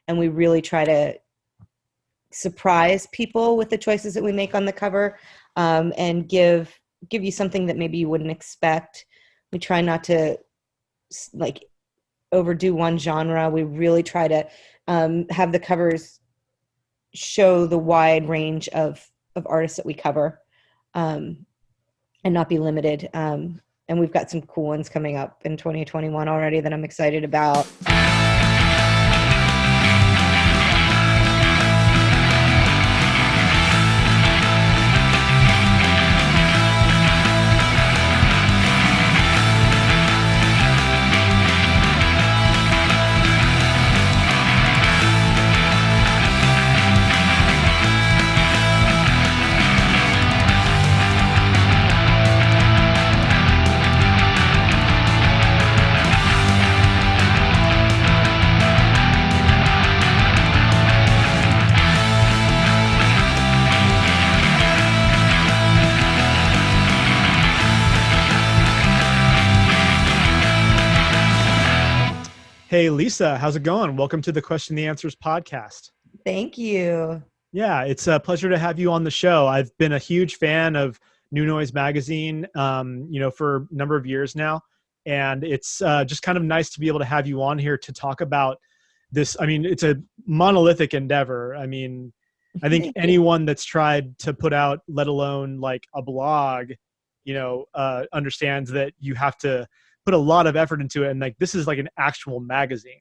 and we really try to surprise people with the choices that we make on the cover, and give you something that maybe you wouldn't expect. We try not to like overdo one genre. We really try to have the covers show the wide range of artists that we cover, and not be limited. And we've got some cool ones coming up in 2021 already that I'm excited about. Hey, Lisa, how's it going? Welcome to the Question the Answers podcast. Thank you. Yeah, it's a pleasure to have you on the show. I've been a huge fan of New Noise magazine, for a number of years now. And it's just kind of nice to be able to have you on here to talk about this. I mean, it's a monolithic endeavor. I mean, I think anyone that's tried to put out, let alone like a blog, understands that you have to put a lot of effort into it. And like, this is like an actual magazine.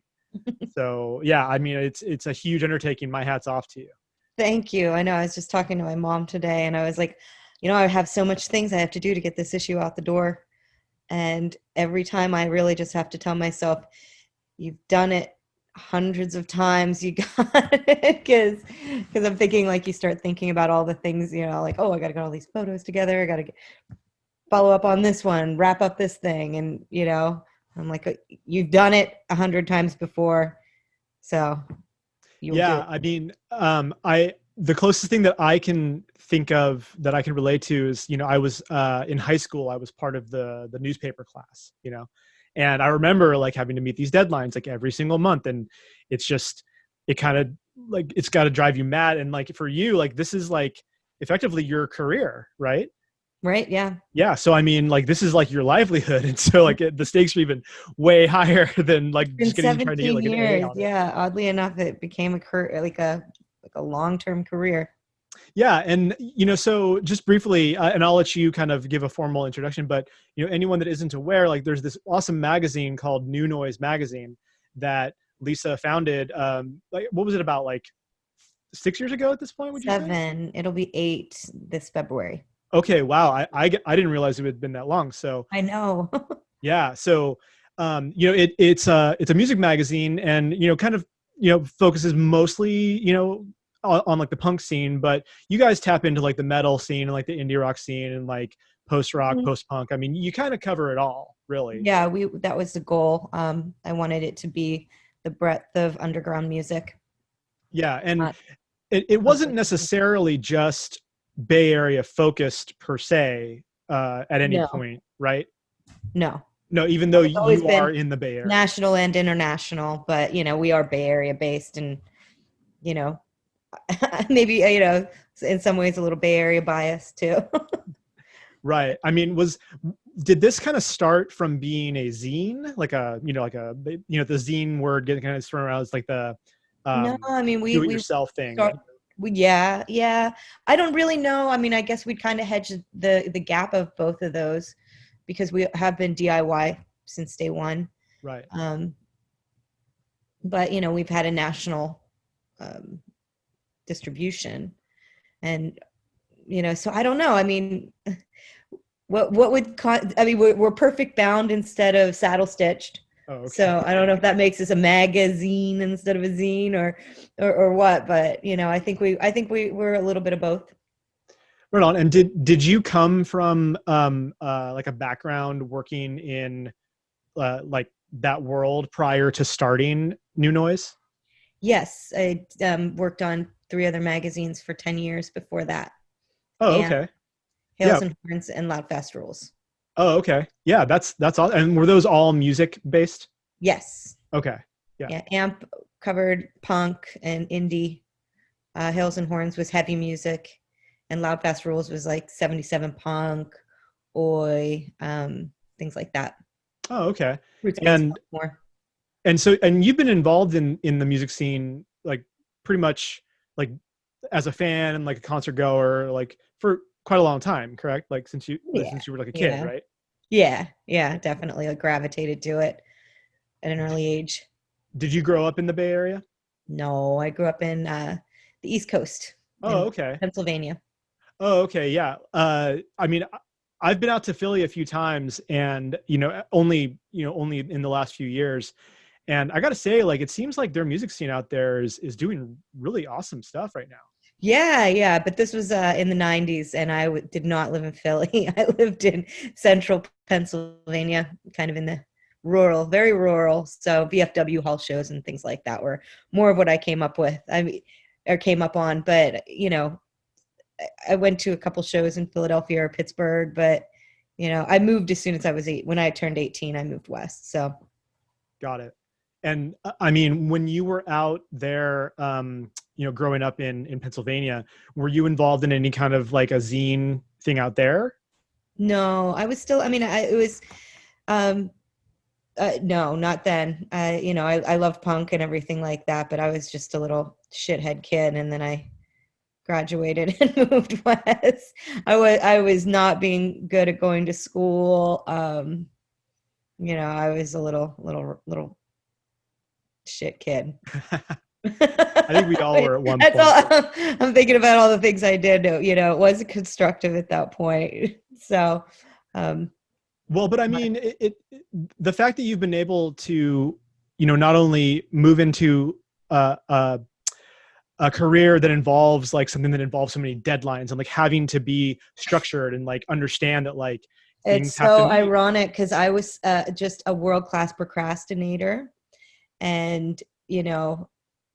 So yeah, I mean, it's a huge undertaking. My hat's off to you. Thank you. I know I was just talking to my mom today, and I was like, I have so much things I have to do to get this issue out the door. And every time I really just have to tell myself, you've done it hundreds of times. You got it. Because I'm thinking, like, you start thinking about all the things, like, oh, I got to get all these photos together. I got to follow up on this one, wrap up this thing. And, I'm like, you've done it 100 times before. So I mean, the closest thing that I can think of that I can relate to is, I was in high school, I was part of the newspaper class, and I remember like having to meet these deadlines like every single month. And it's just, it kind of like, it's got to drive you mad. And like for you, like this is like effectively your career, right? Right. Yeah. Yeah. So, I mean, like, this is like your livelihood. And so like the stakes are even way higher than like just getting trying to get like an A on it. Yeah. Oddly enough, it became a long-term career. Yeah. And, so just briefly, and I'll let you kind of give a formal introduction, but, anyone that isn't aware, like there's this awesome magazine called New Noise magazine that Lisa founded. Like, what was it about? Like 6 years ago at this point? Would you say? 7. It'll be 8 this February. Okay. Wow. I didn't realize it had been that long. So I know. yeah. So, it's a music magazine and, kind of, focuses mostly, on like the punk scene, but you guys tap into like the metal scene and like the indie rock scene and like post rock, post punk. I mean, you kind of cover it all, really. Yeah. That was the goal. I wanted it to be the breadth of underground music. Yeah. And it wasn't necessarily just Bay Area focused per se, at any point, right? No, even though you are in the Bay Area. National and international, but we are Bay Area based, and maybe in some ways a little Bay Area bias too. Right. I mean, did this kind of start from being a zine, like the zine word getting kind of thrown around as like the no, I mean we do-it-yourself thing. Yeah. I don't really know. I mean, I guess we'd kind of hedge the gap of both of those because we have been DIY since day one. Right. But we've had a national distribution, and so I don't know. I mean, what would we're perfect bound instead of saddle stitched. Oh, okay. So I don't know if that makes us a magazine instead of a zine or what, but I think we're a little bit of both. Right on. And did you come from like a background working in like that world prior to starting New Noise? Yes, I worked on 3 other magazines for 10 years before that. Oh, okay. Hails and Horns and Loudfast Rules. Oh, okay. Yeah, that's all. And were those all music based? Yes. Okay. Yeah. Yeah. AMP covered punk and indie. Hills and Horns was heavy music, and Loud Fast Rules was like 77 punk, oi, things like that. Oh, okay. Roots based And more. and you've been involved in the music scene like pretty much like as a fan and like a concert goer like for quite a long time, correct? Like Yeah, since you were like a kid, yeah, right? yeah. Definitely like gravitated to it at an early age. Did you grow up in the Bay Area? No, I grew up in the East Coast Oh, in okay. Pennsylvania. Oh, okay. Yeah. I mean, I've been out to Philly a few times, and only in the last few years. And I got to say, like, it seems like their music scene out there is doing really awesome stuff right now. Yeah, but this was in the 90s, and did not live in Philly. I lived in central Pennsylvania, kind of in the rural, very rural. So VFW hall shows and things like that were more of what I came up with. I mean, or came up on, but I went to a couple shows in Philadelphia or Pittsburgh, but I moved as soon as I was when I turned 18, I moved west. So Got it. And I mean, when you were out there, growing up in Pennsylvania, were you involved in any kind of like a zine thing out there? no, I was still, I mean, it was, um, no, not then. I loved punk and everything like that, but I was just a little shithead kid. And then I graduated and moved west. I was not being good at going to school. I was a little shit kid. I think we all were at one That's point. all. I'm thinking about all the things I did. It wasn't constructive at that point. So, um, Well, but I mean, the fact that you've been able to, not only move into a, a, a career that involves like something that involves so many deadlines and like having to be structured and like understand that like it's things have to so meet. ironic because I was just a world-class procrastinator. And,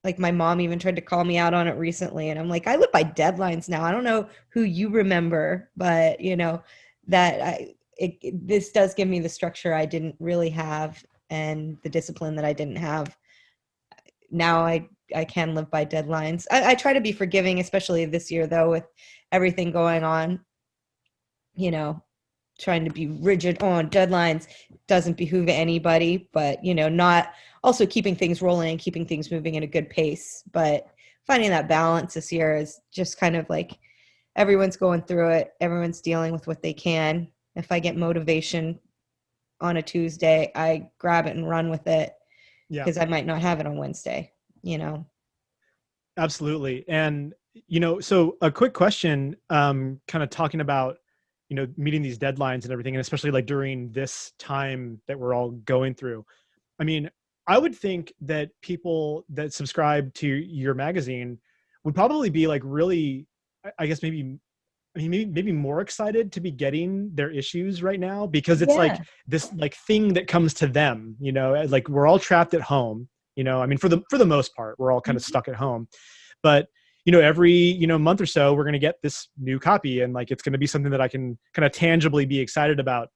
like my mom even tried to call me out on it recently. And I'm like, I live by deadlines now. I don't know who you remember, but that this does give me the structure I didn't really have and the discipline that I didn't have. Now I can live by deadlines. I try to be forgiving, especially this year though, with everything going on, you know, trying to be rigid on deadlines doesn't behoove anybody, but not also keeping things rolling and keeping things moving at a good pace. But finding that balance this year is just kind of like everyone's going through it, everyone's dealing with what they can. If I get motivation on a Tuesday, I grab it and run with it Yeah, because I might not have it on Wednesday, you know. absolutely. And, so a quick question, kind of talking about, meeting these deadlines and everything, and especially like during this time that we're all going through. I mean, I would think that people that subscribe to your magazine would probably be like really, I guess maybe, I mean, maybe more excited to be getting their issues right now because it's like Yeah. this like thing that comes to them, like we're all trapped at home, I mean, for the most part, we're all kind of Mhm. stuck at home, but every, month or so, we're going to get this new copy and like, it's going to be something that I can kind of tangibly be excited about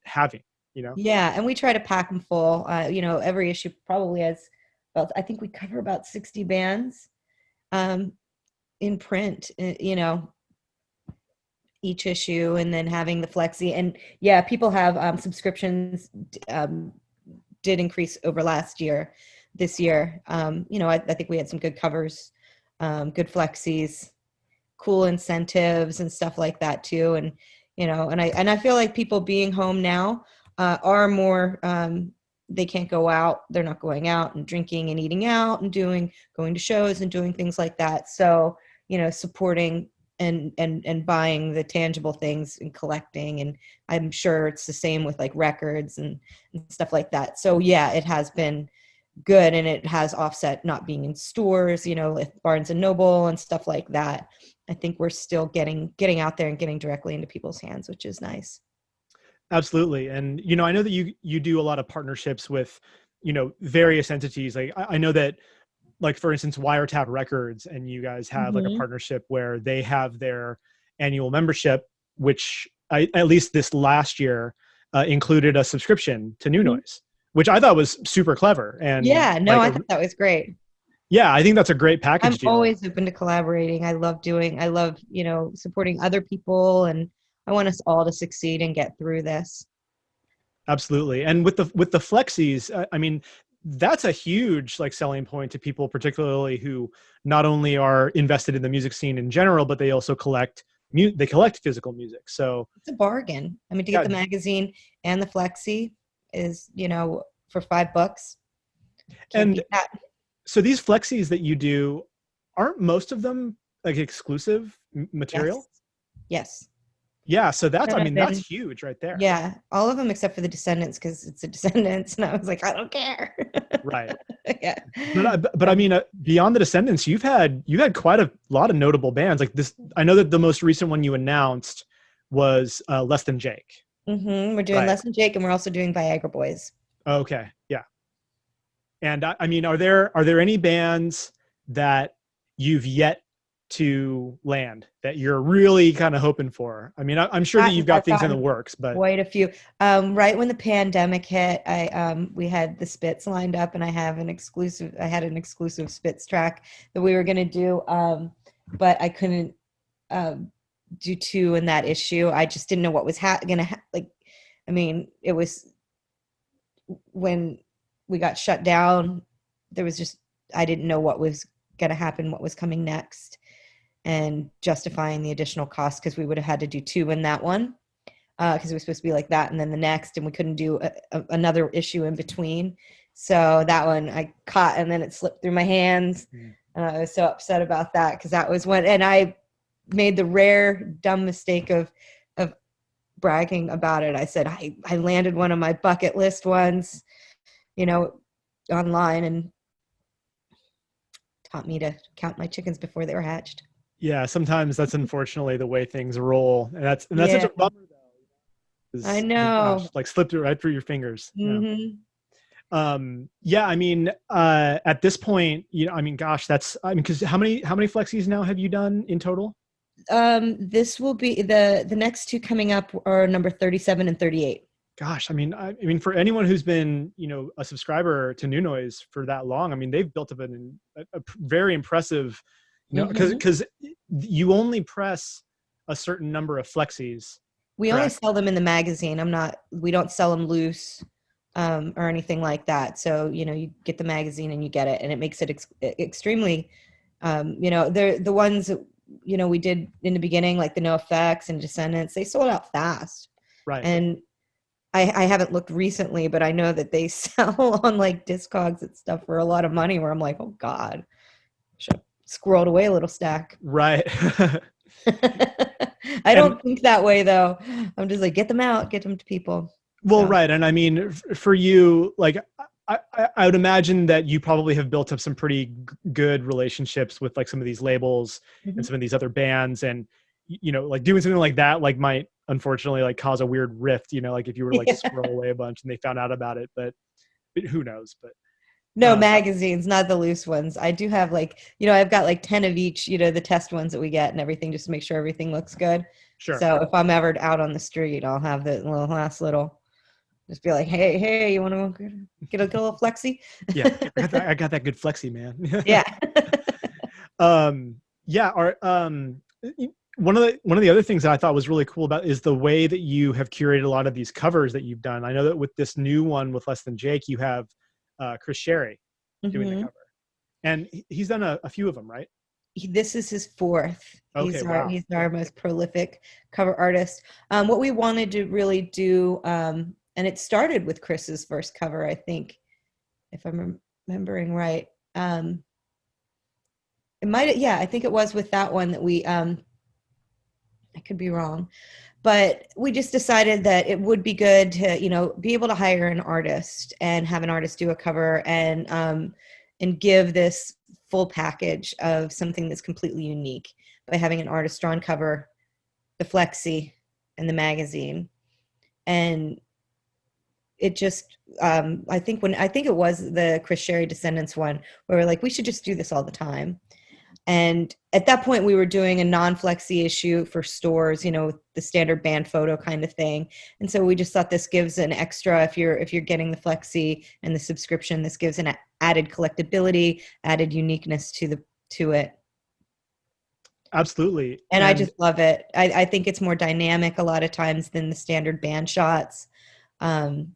having. Yeah, and we try to pack them full. Every issue probably has about, I think we cover about 60 bands um, in print, each issue, and then having the flexi. And yeah, people have subscriptions um, did increase over last year. This year, I think we had some good covers, good flexis, cool incentives and stuff like that too. And and I feel like people being home now are more they can't go out, they're not going out and drinking and eating out and going to shows and doing things like that. So supporting and buying the tangible things and collecting, and I'm sure it's the same with like records and stuff like that. So yeah, it has been good, and it has offset not being in stores, with Barnes and Noble and stuff like that. I think we're still getting out there and getting directly into people's hands, which is nice. Absolutely. And, I know that you do a lot of partnerships with, various entities. Like I know that, like, for instance, Wiretap Records, and you guys have like a Hmm. partnership where they have their annual membership, which at least this last year included a subscription to New Noise, which I thought was super clever and Yeah, no, like I thought that was great. Yeah, I think that's a great I'm package deal. always open to collaborating. I love, supporting other people, and I want us all to succeed and get through this. Absolutely. And with the flexies, I mean, that's a huge like selling point to people, particularly who not only are invested in the music scene in general, but they also they collect physical music. So It's a bargain. I mean, to get yeah. the magazine and the flexi is, for $5. Can't And beat that. so these flexies that you do, aren't most of them like exclusive Yes. material? Yes. Yeah. So That I have mean, that's been, huge right there. yeah, all of them except for the Descendants because it's a Descendants, and I was like, I don't care. Right. Yeah. But I mean, beyond the Descendants, you've had quite a lot of notable bands like this. I know that the most recent one you announced was Less Than Jake. We're doing Right. Less Than Jake, and we're also doing Viagra Boys. Okay. Yeah. And I mean, are there any bands that you've yet to land that you're really kind of hoping for? I mean, I'm sure that you've got I've things in the gotten works, but quite a few. Right when the pandemic hit, we had the Spits lined up, and I had an exclusive Spits track that we were gonna do, but I couldn't do two in that issue. I just didn't know what was like. I mean, it was when we got shut down. There was just I didn't know what was gonna happen, what was coming next, and justifying the additional cost because we would have had to do two in that one because it was supposed to be like that and then the next, and we couldn't do another issue in between. So that one I caught, and then it slipped through my hands, and I was so upset about that because that was when, and I made the rare dumb mistake of bragging about it. I said I landed one of my bucket list ones, you know, online, and taught me to count my chickens before they were hatched. yeah, sometimes that's unfortunately the way things roll, and that's such Yeah, a bummer though. I Gosh, know. like slipped right through your fingers. Yeah. Hmm. Yeah, I mean, at this point, I mean, gosh, because how many flexies now have you done in total? This will be the next two coming up are number 37 and 38. Gosh, I mean, for anyone who's been, a subscriber to New Noise for that long, I mean, they've built up a very impressive, because Hmm. you only press a certain number of flexies, We only correct? sell them in the magazine. We don't sell them loose, or anything like that. So, you get the magazine and you get it, and it makes it extremely, they're the ones that, we did in the beginning, like the No Effects and Descendants, they sold out fast. Right. And I haven't looked recently, but I know that they sell on like Discogs and stuff for a lot of money, where I'm like, oh God, should have squirreled away a little stack. Right. I And don't think that way though. I'm just like, get them out, get them to people. well, So right. And I mean, for you, like, I would imagine that you probably have built up some pretty good relationships with like some of these labels and mhm. some of these other bands. And, like doing something like that, like might unfortunately like cause a weird rift, like if you were to like Yeah. squirrel away a bunch and they found out about it, but who knows? But, No um, magazines, not the loose ones. I do have like, I've got like 10 of each, the test ones that we get and everything, just to make sure everything looks good. sure. So if I'm ever out on the street, I'll have the last little, just be like, hey, you want to get a little flexi? Yeah. I got that good flexi, man. Yeah. Yeah. One of the other things that I thought was really cool about is the way that you have curated a lot of these covers that you've done. I know that with this new one with Less Than Jake, you have Chris Sherry doing the Hmm. cover, and he's done a few of them, right? This is his fourth. Okay, wow. He's our most prolific cover artist. What we wanted to really do, and it started with Chris's first cover, I think, if I'm remembering right. It might, yeah, I think it was with that one that we, I could be wrong, but we just decided that it would be good to, be able to hire an artist and have an artist do a cover, and give this full package of something that's completely unique by having an artist drawn cover, the flexi, and the magazine. And it just, I think it was the Chris Sherry Descendants one where we're like, we should just do this all the time. And at that point, we were doing a non-flexi issue for stores, the standard band photo kind of thing. And so we just thought this gives an extra, if you're getting the flexi and the subscription, this gives an added collectability, added uniqueness to it. Absolutely. And I And just love it. I think it's more dynamic a lot of times than the standard band shots. Um,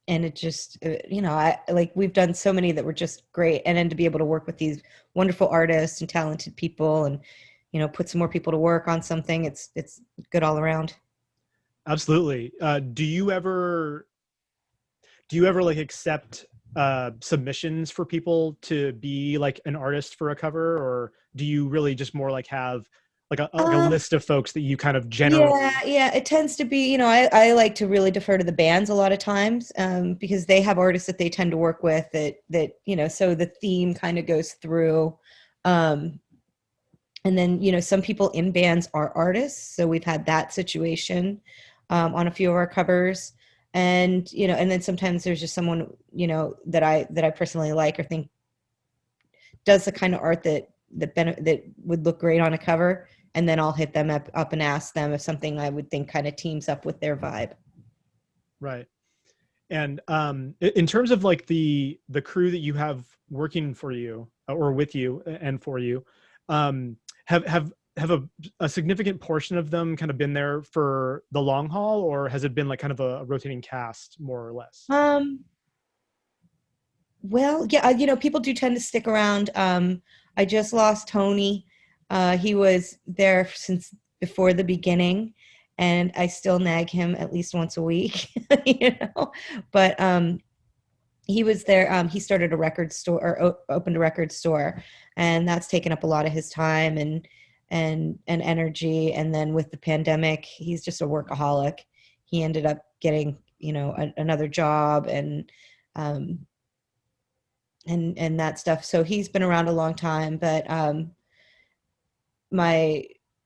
and it just, I like, we've done so many that were just great. And then to be able to work with these wonderful artists and talented people and, put some more people to work on something, it's good all around. absolutely. Do you ever like accept submissions for people to be like an artist for a cover, or do you really just more like have like a Um, list of folks that you kind of generally? yeah, it tends to be, I like to really defer to the bands a lot of times, because they have artists that they tend to work with so the theme kind of goes through. Um, and then, some people in bands are artists. So we've had that situation, on a few of our covers. And then sometimes there's just someone, that I personally like or think does the kind of art that would look great on a cover, and then I'll hit them up and ask them if something I would think kind of teams up with their vibe. Right. And in terms of like the crew that you have working for you or with you and for you, have a significant portion of them kind of been there for the long haul, or has it been like kind of a rotating cast more or less? Um, Well, yeah, people do tend to stick around. I just lost Tony. He was there since before the beginning, and I still nag him at least once a week, you know. But he was there. He started a record store or opened a record store, and that's taken up a lot of his time and energy. And then with the pandemic, he's just a workaholic. He ended up getting, another job um, and that stuff. So he's been around a long time, but my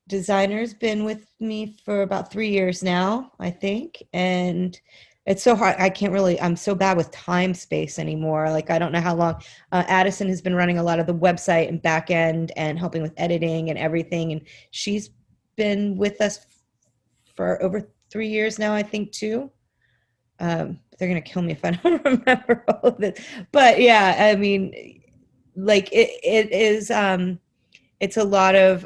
designer's been with me for about 3 years now, I think. And it's so hard. I'm so bad with time space anymore. Like, I don't know how long. Addison has been running a lot of the website and back end and helping with editing and everything. And she's been with us for over 3 years now, I think, too. They're gonna kill me if I don't remember all of this. But yeah, I mean, like it is. It's a lot of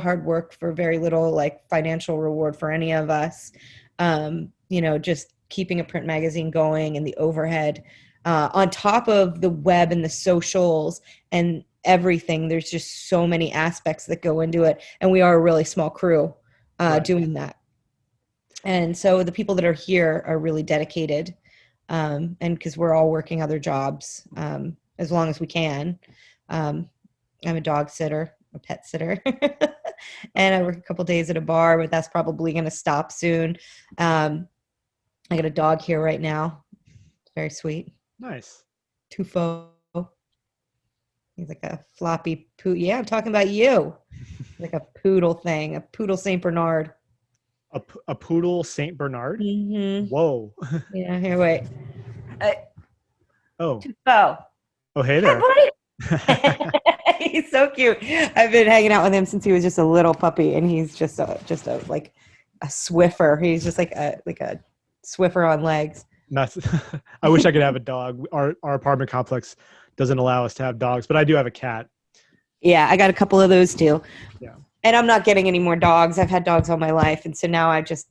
hard work for very little like financial reward for any of us. Just keeping a print magazine going and the overhead, on top of the web and the socials and everything. There's just so many aspects that go into it, and we are a really small crew Right. doing that. And so the people that are here are really dedicated, and because we're all working other jobs, as long as we can. um, I'm a dog sitter, a pet sitter, and I work a couple days at a bar, but that's probably going to stop soon. I got a dog here right now. It's very sweet. Nice. Tufo. He's like a floppy poo. Yeah, I'm talking about you. Like a poodle thing, a poodle Saint Bernard. A poodle Saint Bernard. Mm-hmm. Whoa. Yeah, here, wait. Oh. Tufo. Oh, hey Hi, there. buddy. He's so cute. I've been hanging out with him since he was just a little puppy, and he's just a like a Swiffer. He's just like a Swiffer on legs. Not, I wish I could have a dog. Our apartment complex doesn't allow us to have dogs, but I do have a cat. Yeah, I got a couple of those too. Yeah. And I'm not getting any more dogs. I've had dogs all my life, and so now I just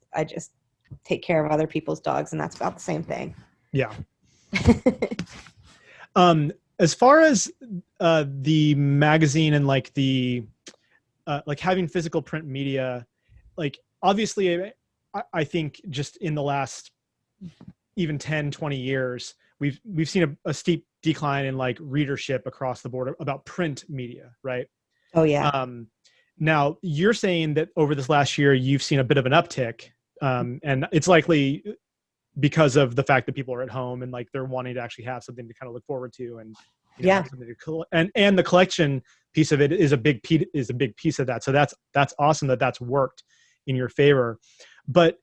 take care of other people's dogs, and that's about the same thing. Yeah. As far as the magazine and like the like having physical print media, like obviously I think just in the last even 10, 20 years, we've seen a steep decline in like readership across the board about print media, right? Oh yeah. Now you're saying that over this last year, you've seen a bit of an uptick, and it's likely because of the fact that people are at home and like they're wanting to actually have something to kind of look forward to, and Yeah. have something to and the collection piece of it is a big piece of that. So that's awesome that that's worked in your favor. But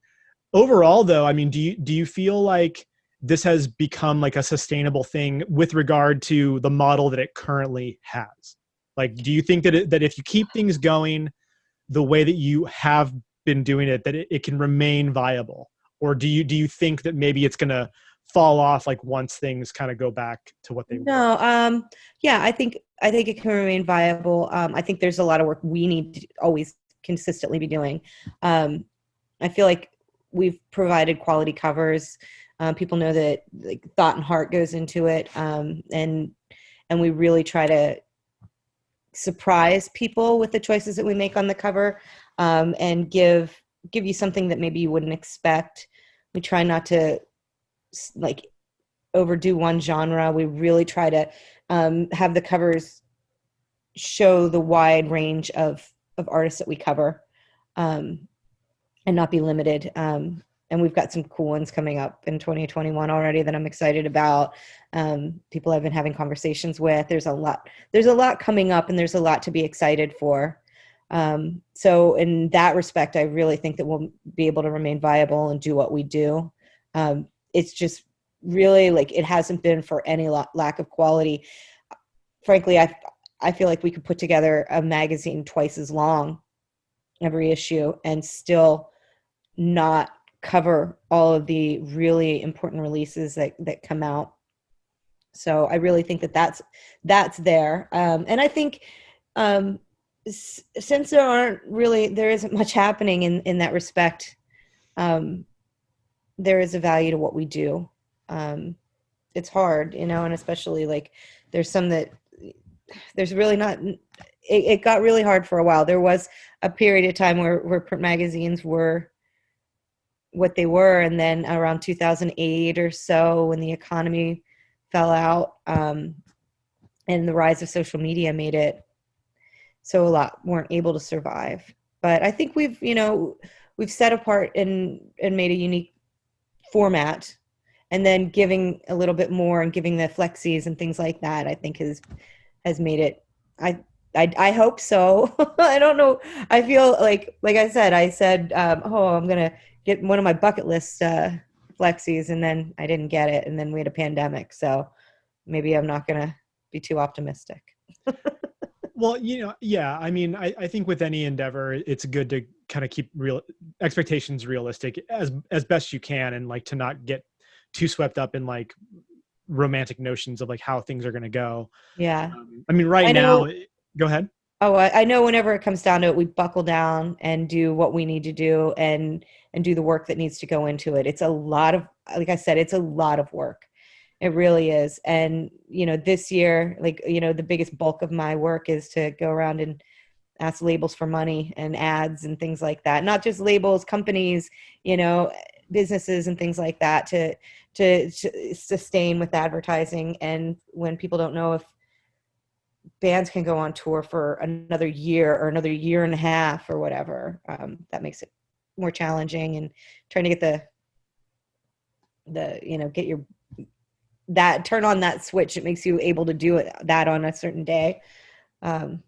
overall, though, I mean, do you feel like this has become like a sustainable thing with regard to the model that it currently has? Like, do you think that if you keep things going the way that you have been doing it, that it can remain viable? Or do you think that maybe it's going to fall off like once things kind of go back to what they were? No, yeah, I think it can remain viable. I think there's a lot of work we need to always consistently be doing. Um, I feel like we've provided quality covers. People know that like thought and heart goes into it, and we really try to surprise people with the choices that we make on the cover, and give you something that maybe you wouldn't expect. We try not to like overdo one genre. We really try to have the covers show the wide range of artists that we cover, um, and not be limited. And we've got some cool ones coming up in 2021 already that I'm excited about. People I've been having conversations with. There's a lot. There's a lot coming up, and there's a lot to be excited for. So in that respect, I really think that we'll be able to remain viable and do what we do. It's just really like it hasn't been for any lack of quality. Frankly, I feel like we could put together a magazine twice as long every issue and still not cover all of the really important releases that come out. So I really think that that's there. And I think since there isn't much happening in that respect, um, there is a value to what we do. It's hard, and especially like there's some that there's really not. It got really hard for a while. There was a period of time where print magazines were what they were, and then around 2008 or so, when the economy fell out, and the rise of social media made it so a lot weren't able to survive. But I think we've set apart and made a unique format, and then giving a little bit more and giving the flexies and things like that, I think has made it. I hope so. I don't know. I feel like I said, oh, I'm gonna get one of my bucket list flexies, and then I didn't get it, and then we had a pandemic. So maybe I'm not gonna be too optimistic. Well, yeah. I mean, I think with any endeavor, it's good to kind of keep real expectations realistic as best you can, and like to not get too swept up in like romantic notions of like how things are going to go. Yeah, I mean, right I now, know. go ahead. Oh, I know. Whenever it comes down to it, we buckle down and do what we need to do, and do the work that needs to go into it. It's a lot of, like I said, it's a lot of work. It really is. And this year, the biggest bulk of my work is to go around and ask labels for money and ads and things like that. Not just labels, companies, businesses and things like that to sustain with advertising. And when people don't know if bands can go on tour for another year or another year and a half or whatever, that makes it more challenging, and trying to get get your that turn on that switch. It makes you able to do that on a certain day. It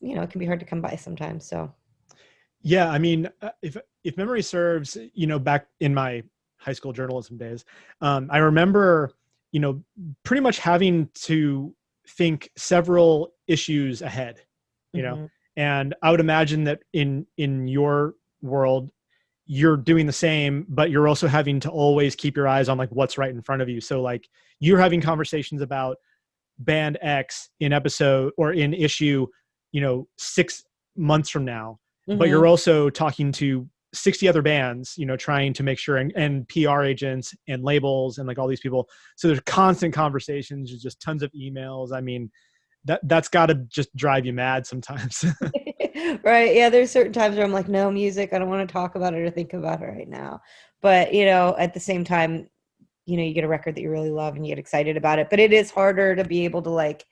can be hard to come by sometimes. So Yeah, I mean, if memory serves, back in my high school journalism days, I remember, pretty much having to think several issues ahead, you know, mm-hmm. and I would imagine that in your world, you're doing the same, but you're also having to always keep your eyes on like what's right in front of you. So like you're having conversations about band X in episode or in issue, 6 months from now, but Mm-hmm. you're also talking to 60 other bands, trying to make sure, and PR agents and labels and like all these people. So there's constant conversations, there's just tons of emails. I mean, that's got to just drive you mad sometimes. Right. Yeah. There's certain times where I'm like, no music. I don't want to talk about it or think about it right now. But, at the same time, you get a record that you really love and you get excited about it. But it is harder to be able to like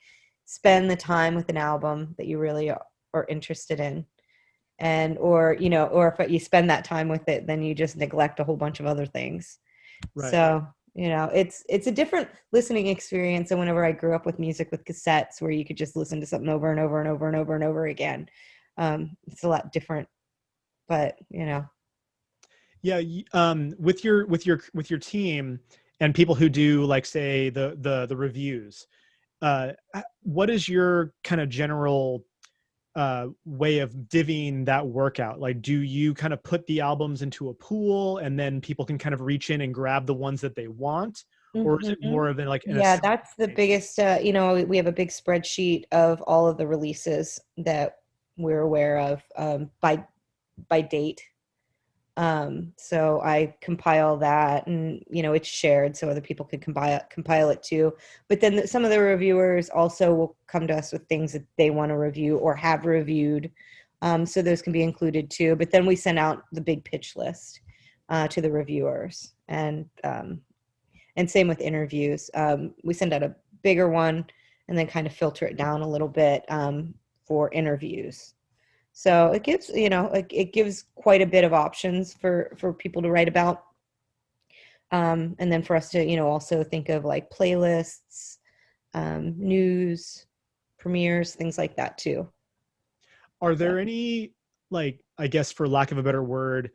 spend the time with an album that you really are interested in. And, or if you spend that time with it, then you just neglect a whole bunch of other things. Right. So, it's a different listening experience than whenever I grew up with music with cassettes where you could just listen to something over and over and over and over and over again. It's a lot different, but. Yeah, with your team and people who do, like, say, the reviews, what is your kind of general way of divvying that work out? Like, do you kind of put the albums into a pool and then people can kind of reach in and grab the ones that they want, or is it Hmm. more of like an Yeah, assembly that's the nature? biggest. We have a big spreadsheet of all of the releases that we're aware of, by date. So I compile that, and it's shared so other people can compile it too. But then some of the reviewers also will come to us with things that they want to review or have reviewed. So those can be included too. But then we send out the big pitch list to the reviewers, and same with interviews. We send out a bigger one and then kind of filter it down a little bit, for interviews. So it gives, it gives quite a bit of options for people to write about. And then for us to, also think of like playlists, news, premieres, things like that too. Are So, there any, like, I guess for lack of a better word,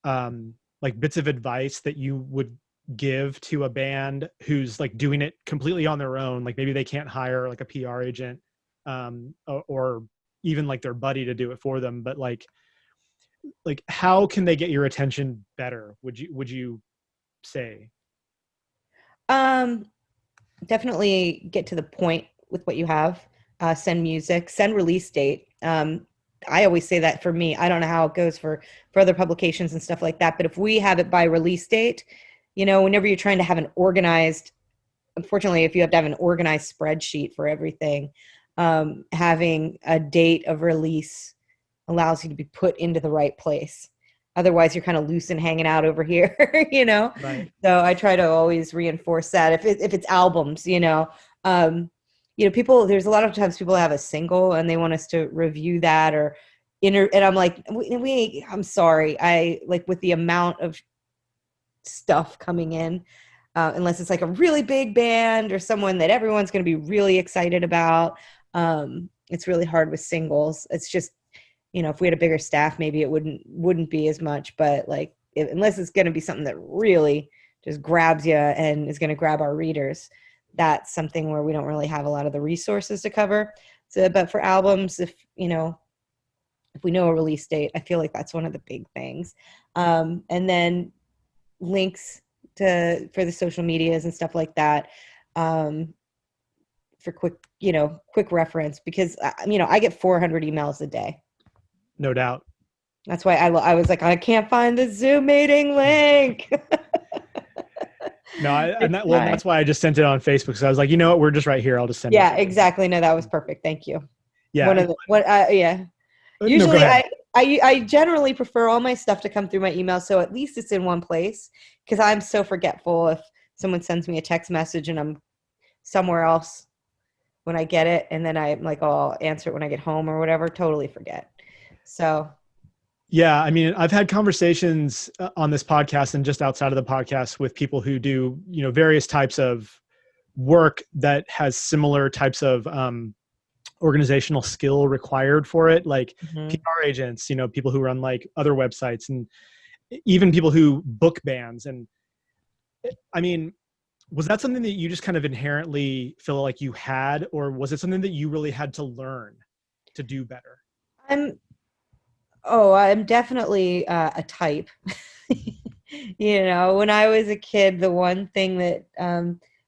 like bits of advice that you would give to a band who's like doing it completely on their own? Like maybe they can't hire like a PR agent, or even like their buddy to do it for them, but like how can they get your attention better? Would you say? um, definitely get to the point with what you have. Send music, send release date. I always say that for me. I don't know how it goes for other publications and stuff like that, but if we have it by release date, whenever you're trying to have an organized, unfortunately, if you have to have an organized spreadsheet for everything, having a date of release allows you to be put into the right place. Otherwise, you're kind of loose and hanging out over here, you know. Right. So I try to always reinforce that. If it's albums, people. There's a lot of times people have a single and they want us to review that or and I'm like, I'm sorry, I like with the amount of stuff coming in, unless it's like a really big band or someone that everyone's going to be really excited about. It's really hard with singles. It's just, if we had a bigger staff, maybe it wouldn't be as much. But like, unless it's going to be something that really just grabs you and is going to grab our readers, that's something where we don't really have a lot of the resources to cover. So, but for albums, if we know a release date, I feel like that's one of the big things. And then links for the social medias and stuff like that, um, for quick reference, because I get 400 emails a day. No doubt. That's why I was like, I can't find the Zoom meeting link. No, It's well, fine. that's why I just sent it on Facebook. So I was like, you know what, we're just right here. I'll just send it Yeah, to you. exactly. No, that was perfect. Thank you. Yeah. One of the what Yeah. No, go Usually ahead. I generally prefer all my stuff to come through my email, so at least it's in one place, because I'm so forgetful if someone sends me a text message and I'm somewhere else when I get it, and then I'm like, oh, I'll answer it when I get home or whatever. Totally forget. So, Yeah, I mean, I've had conversations on this podcast and just outside of the podcast with people who do, various types of work that has similar types of organizational skill required for it, like mhm. PR agents, people who run like other websites, and even people who book bands. And I mean, was that something that you just kind of inherently feel like you had, or was it something that you really had to learn to do better? I'm I'm definitely a type. When I was a kid, the one thing that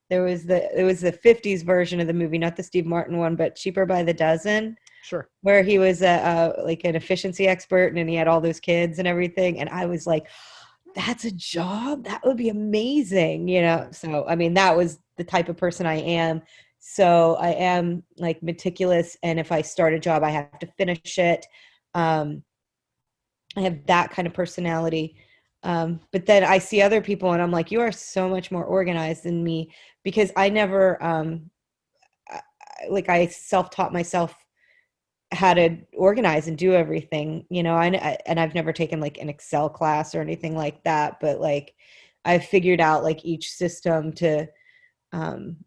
it was the 50s version of the movie, not the Steve Martin one, but Cheaper by the Dozen, Sure. where he was like an efficiency expert and he had all those kids and everything. And I was like, that's a job. That would be amazing, So, I mean, that was the type of person I am. So I am like meticulous. And if I start a job, I have to finish it. Um, I have that kind of personality. But then I see other people and I'm like, you are so much more organized than me, because I never, like I self-taught myself how to organize and do everything, and I've never taken like an Excel class or anything like that, but like I've figured out like each system to, um,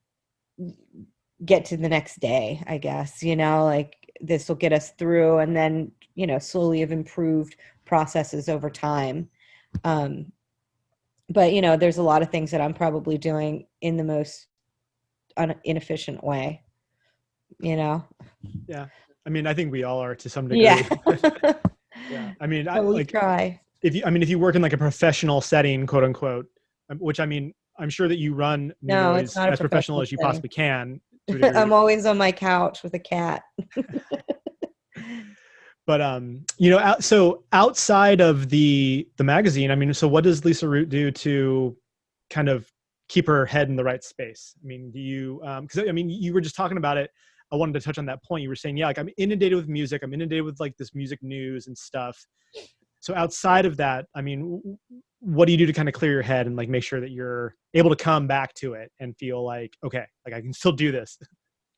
get to the next day, I guess, like this will get us through, and then, slowly have improved processes over time. Um, but you know, there's a lot of things that I'm probably doing in the most inefficient way, you know. Yeah. I mean, I think we all are to some Yeah. degree. Yeah. I mean, I But we like try. if you work in like a professional setting, quote unquote, which I mean, I'm sure that you run New No, it's Noise not a as professional professional as you setting. possibly can to a I'm degree. always on my couch with a cat. But you know, so outside of the magazine, I mean, so what does Lisa Root do to kind of keep her head in the right space? I mean, do you because I mean, you were just talking about it. I wanted to touch on that point. You were saying, yeah, like I'm inundated with music. I'm inundated with like this music news and stuff. So outside of that, I mean, what do you do to kind of clear your head and like make sure that you're able to come back to it and feel like, okay, like I can still do this?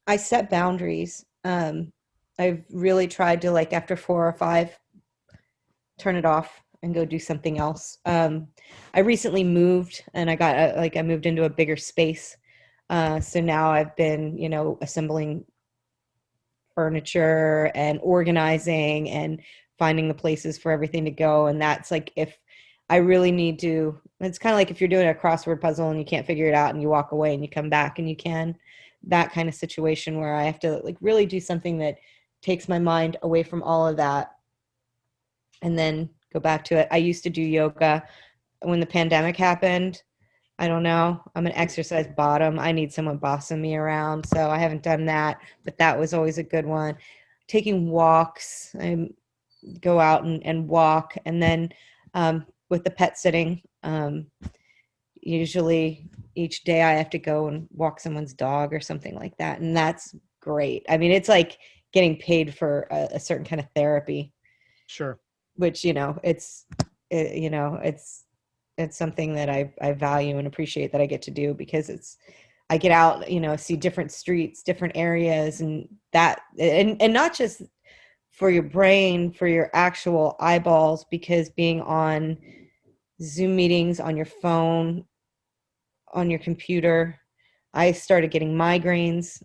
I set boundaries. I've really tried to, like, after 4 or 5, turn it off and go do something else. I recently moved and I got I moved into a bigger space. So now I've been, you know, assembling furniture and organizing and finding the places for everything to go. And that's like, if I really need to, it's kind of like if you're doing a crossword puzzle and you can't figure it out and you walk away and you come back and you can, that kind of situation where I have to like really do something that takes my mind away from all of that and then go back to it. I used to do yoga when the pandemic happened. I don't know. I'm an exercise bottom. I need someone bossing me around. So I haven't done that, but that was always a good one. Taking walks. I go out and walk. And then with the pet sitting, usually each day I have to go and walk someone's dog or something like that. And that's great. I mean, it's like getting paid for a certain kind of therapy, Sure. which, you know, you know, it's something that I value and appreciate that I get to do because I get out, you know, see different streets, different areas, and that, and not just for your brain, for your actual eyeballs, because being on Zoom meetings, on your phone, on your computer, I started getting migraines.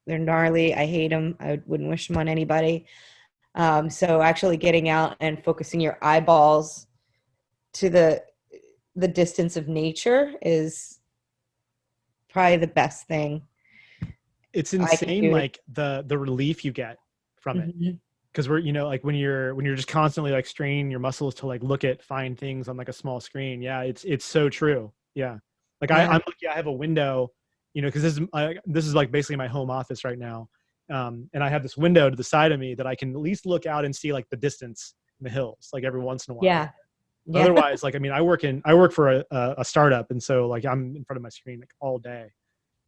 They're gnarly. I hate them. I wouldn't wish them on anybody. So actually getting out and focusing your eyeballs to the distance of nature is probably the best thing It's I can insane, do. like the relief you get from it. Mhm. Because we're, you know, like when you're just constantly like straining your muscles to like look at find things on like a small screen. Yeah, it's so true. Yeah. Like Yeah. I'm lucky I have a window, you know, because this is like basically my home office right now. And I have this window to the side of me that I can at least look out and see like the distance in the hills, like every once in a while. Yeah. Yeah. Otherwise, like I mean, I work for a startup, and so like I'm in front of my screen like all day.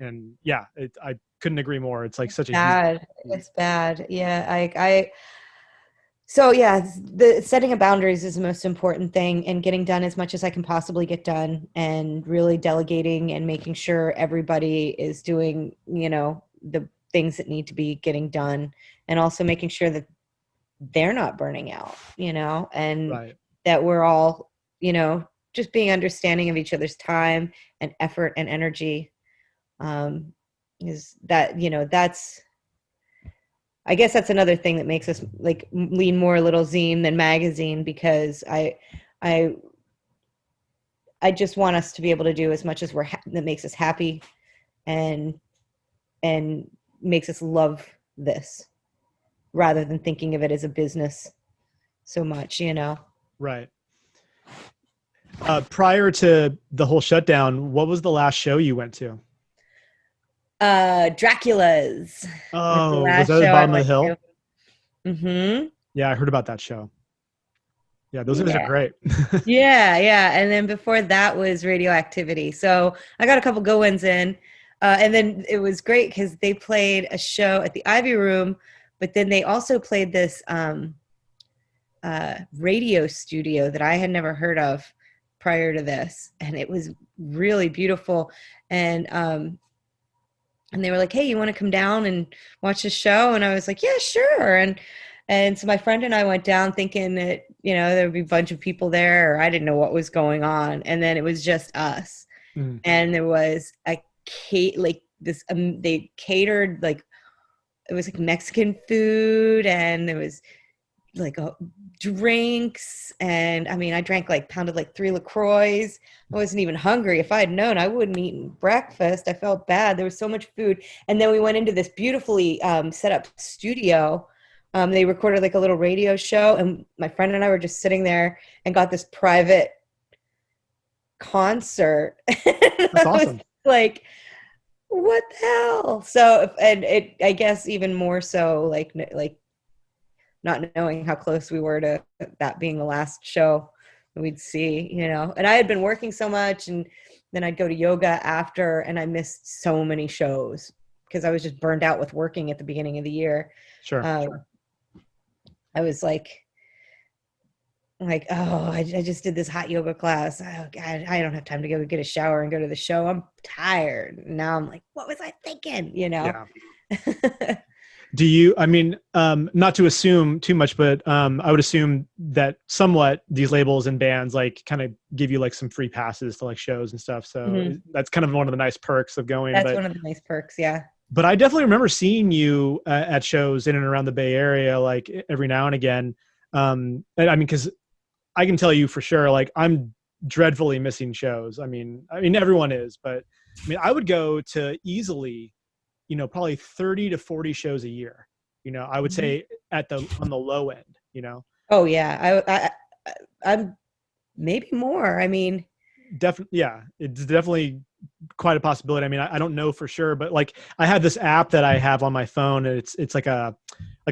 And yeah, I couldn't agree more. It's like such a huge. Bad. It's bad. Yeah. So yeah, the setting of boundaries is the most important thing, and getting done as much as I can possibly get done, and really delegating and making sure everybody is doing, you know, the things that need to be getting done, and also making sure that they're not burning out, you know, and Right. that we're all, you know, just being understanding of each other's time and effort and energy. Um, is that, you know, that's, I guess that's another thing that makes us like lean more a little zine than magazine, because I, I just want us to be able to do as much as that makes us happy and, and makes us love this, rather than thinking of it as a business so much, you know. Right. Prior to the whole shutdown, what was the last show you went to? Dracula's was the Oh, was last that at the show I bottom of the went hill? to. Mm-hmm. Yeah, I heard about that show. Yeah, those guys are Yeah. great. Yeah, yeah. And then before that was Radioactivity. So I got a couple good ones in. And then it was great because they played a show at the Ivy Room, but then they also played this radio studio that I had never heard of prior to this. And it was really beautiful. And and they were like, "Hey, you want to come down and watch the show?" And I was like, "Yeah, sure." And so my friend and I went down thinking that, you know, there would be a bunch of people there, or I didn't know what was going on. And then it was just us. Mm. And there was a like this they catered, like, it was like Mexican food, and there was like drinks. And I mean, I drank like pounded like 3 LaCroix. I wasn't even hungry. If I had known, I wouldn't eat breakfast. I felt bad. There was so much food. And then we went into this beautifully set up studio. They recorded like a little radio show, and my friend and I were just sitting there and got this private concert. That's I was awesome. like, what the hell? So, and it, I guess even more so, like not knowing how close we were to that being the last show that we'd see, you know. And I had been working so much, and then I'd go to yoga after, and I missed so many shows because I was just burned out with working at the beginning of the year. Sure. Sure. I was like, oh, I just did this hot yoga class. Oh God, I don't have time to go get a shower and go to the show. I'm tired. Now I'm like, what was I thinking? You know? Yeah. Do you, I mean, not to assume too much, but I would assume that somewhat these labels and bands like kind of give you like some free passes to like shows and stuff. So that's kind of one of the nice perks of going. That's one of the nice perks. Yeah. But I definitely remember seeing you at shows in and around the Bay Area, like every now and again. And I mean, because I can tell you for sure, like I'm dreadfully missing shows. I mean, everyone is, but I mean, I would go to easily, you know, probably 30 to 40 shows a year. You know, I would say on the low end. You know. Oh yeah, I'm maybe more. I mean, Definitely, yeah, it's definitely quite a possibility. I mean, I don't know for sure, but like I have this app that I have on my phone, and it's like a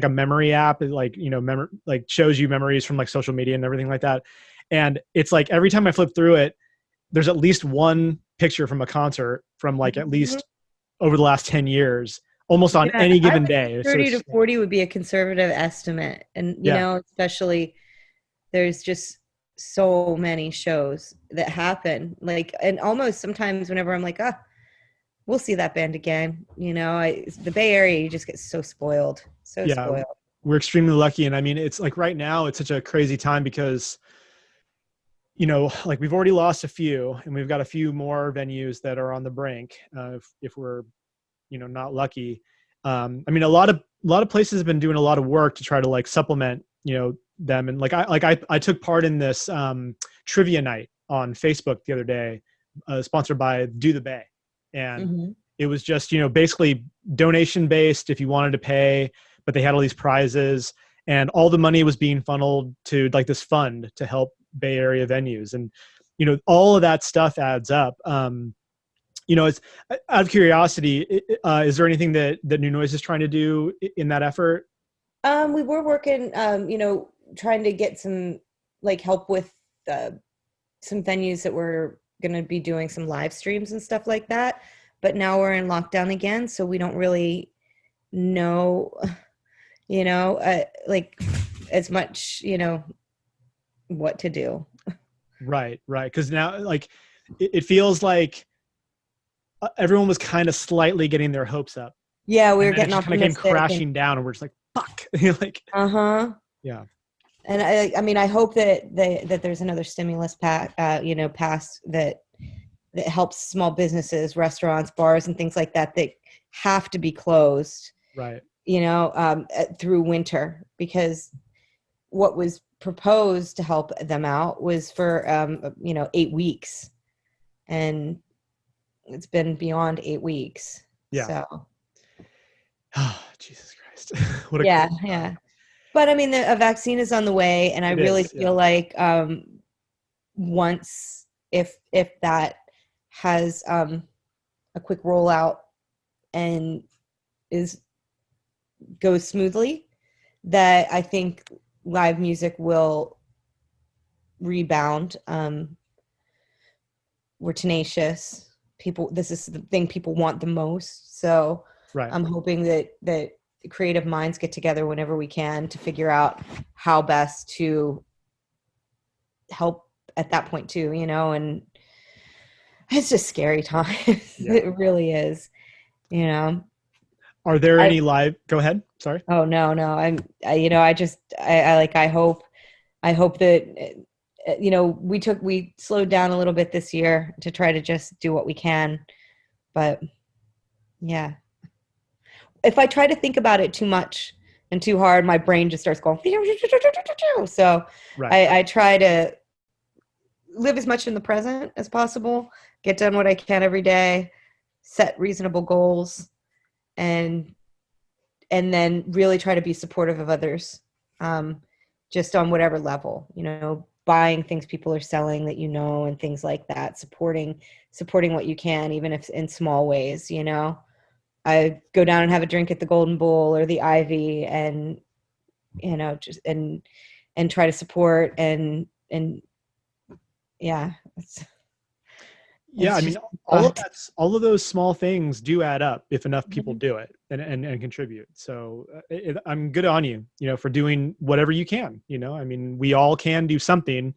memory app. It like, you know, like shows you memories from like social media and everything like that. And it's like every time I flip through it, there's at least one picture from a concert from like at least over the last 10 years, almost on any given day. 30 to 40 would be a conservative estimate. And, you know, especially there's just so many shows that happen. Like, and almost sometimes whenever I'm like, we'll see that band again. You know, the Bay Area, you just get so spoiled. So spoiled. We're extremely lucky. And I mean, it's like right now it's such a crazy time because, you know, like we've already lost a few and we've got a few more venues that are on the brink. If we're, you know, not lucky. I mean, a lot of places have been doing a lot of work to try to like supplement, you know, them. And like I took part in this trivia night on Facebook the other day, sponsored by Do the Bay. And it was just, you know, basically donation based if you wanted to pay, but they had all these prizes and all the money was being funneled to like this fund to help Bay Area venues. And, you know, all of that stuff adds up. You know, it's out of curiosity, is there anything that New Noise is trying to do in that effort? We were working, you know, trying to get some like help with some venues that were going to be doing some live streams and stuff like that. But now we're in lockdown again, so we don't really know, you know, like as much, you know, what to do. Right. Because now, like, it feels like everyone was kind of slightly getting their hopes up. Yeah, we were getting kind of came crashing down, and we're just like, "Fuck!" Like, yeah. And I mean, I hope that there's another stimulus you know, passed that helps small businesses, restaurants, bars, and things like that have to be closed. Right. You know, through winter, because what was proposed to help them out was for you know, 8 weeks, and it's been beyond 8 weeks. Yeah. So. Oh, Jesus Christ. What a Yeah. But I mean, a vaccine is on the way, and I really feel like once if that has a quick rollout and goes smoothly, that I think live music will rebound. We're tenacious. This is the thing people want the most. So I'm hoping that creative minds get together whenever we can to figure out how best to help at that point too, you know. And it's just scary times. It really is, you know. Are there any live? Go ahead. Sorry. Oh no. You know, I hope that, you know, we slowed down a little bit this year to try to just do what we can, but yeah. If I try to think about it too much and too hard, my brain just starts going. So Right. I try to live as much in the present as possible, get done what I can every day, set reasonable goals, and then really try to be supportive of others, um, just on whatever level, buying things people are selling that, and things like that, supporting what you can, even if in small ways. I go down and have a drink at the Golden Bowl or the Ivy, and just and try to support, and yeah, Yeah, it's I mean, just fun. all of those small things do add up if enough people Mhm. do it and contribute. So I'm good on you, for doing whatever you can. I mean, we all can do something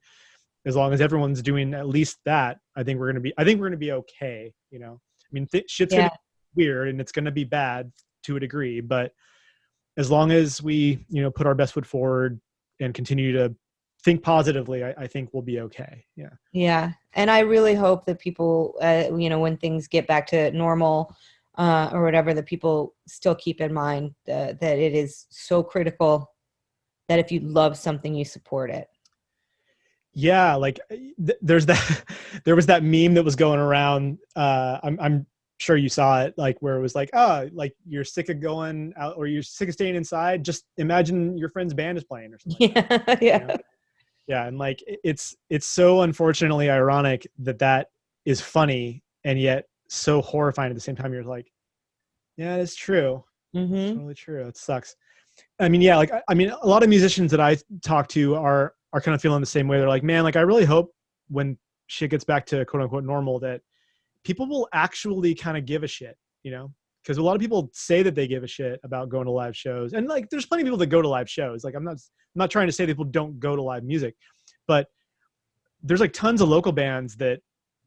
as long as everyone's doing at least that. I think we're gonna be okay. I mean, shit's gonna Yeah, be weird and it's gonna be bad to a degree, but as long as we, put our best foot forward and continue to think positively, I think we'll be okay. Yeah. yeah, and I really hope that people, when things get back to normal, or whatever, that people still keep in mind that it is so critical that if you love something, you support it. Yeah, like there's that there was that meme that was going around. I'm sure you saw it, like where it was like, oh, like you're sick of going out or you're sick of staying inside. Just imagine your friend's band is playing or something like that. Yeah, You know? yeah, Yeah, and like it's so unfortunately ironic that that is funny and yet so horrifying at the same time. You're like, yeah, it's true. It's hmm totally true. It sucks. I mean, yeah, like I mean, a lot of musicians that I talk to are kind of feeling the same way. They're like, man, like I really hope when shit gets back to quote unquote normal that people will actually kind of give a shit, because a lot of people say that they give a shit about going to live shows, and like there's plenty of people that go to live shows. Like I'm not trying to say that people don't go to live music, but there's like tons of local bands that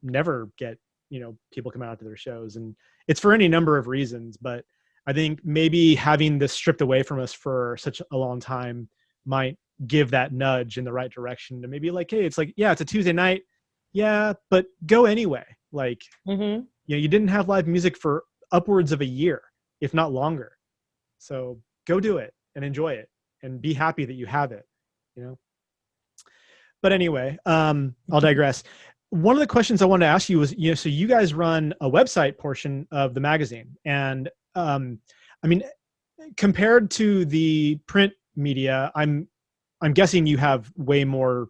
never get people coming out to their shows, and it's for any number of reasons. But I think maybe having this stripped away from us for such a long time might give that nudge in the right direction to maybe like, hey, it's like, yeah, it's a Tuesday night, yeah, but go anyway. Like, hmm you didn't have live music for upwards of a year, if not longer, so go do it and enjoy it and be happy that you have it you know But anyway, I'll digress. One of the questions I wanted to ask you was, so you guys run a website portion of the magazine, and I mean, compared to the print media, I'm guessing you have way more,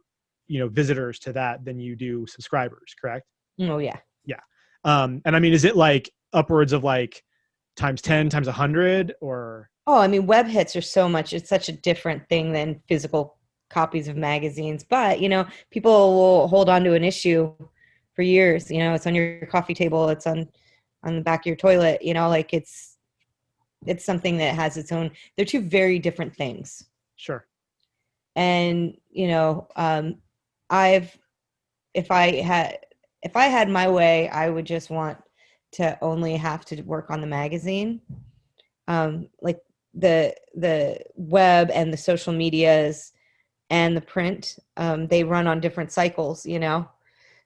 visitors to that than you do subscribers, correct? Oh yeah. Yeah. And I mean, is it like upwards of like times 10, times 100, or? Oh, I mean, web hits are so much, it's such a different thing than physical copies of magazines. But, people will hold on to an issue for years. It's on your coffee table, it's on the back of your toilet, like it's something that has its own, they're two very different things. Sure. And, I've, if I had, if I had my way, I would just want to only have to work on the magazine. Like the web and the social medias and the print, they run on different cycles,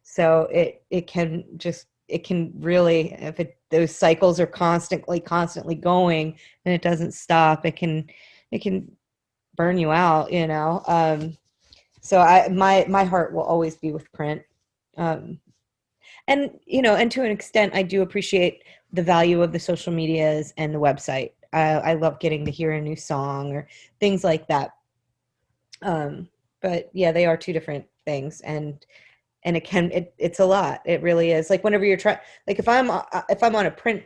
so it can really, if those cycles are constantly going and it doesn't stop, it can burn you out, so my heart will always be with print. um, and to an extent, I do appreciate the value of the social medias and the website. I love getting to hear a new song or things like that. But yeah, they are two different things, and it's a lot. It really is. Like whenever you're trying, like if I'm on a print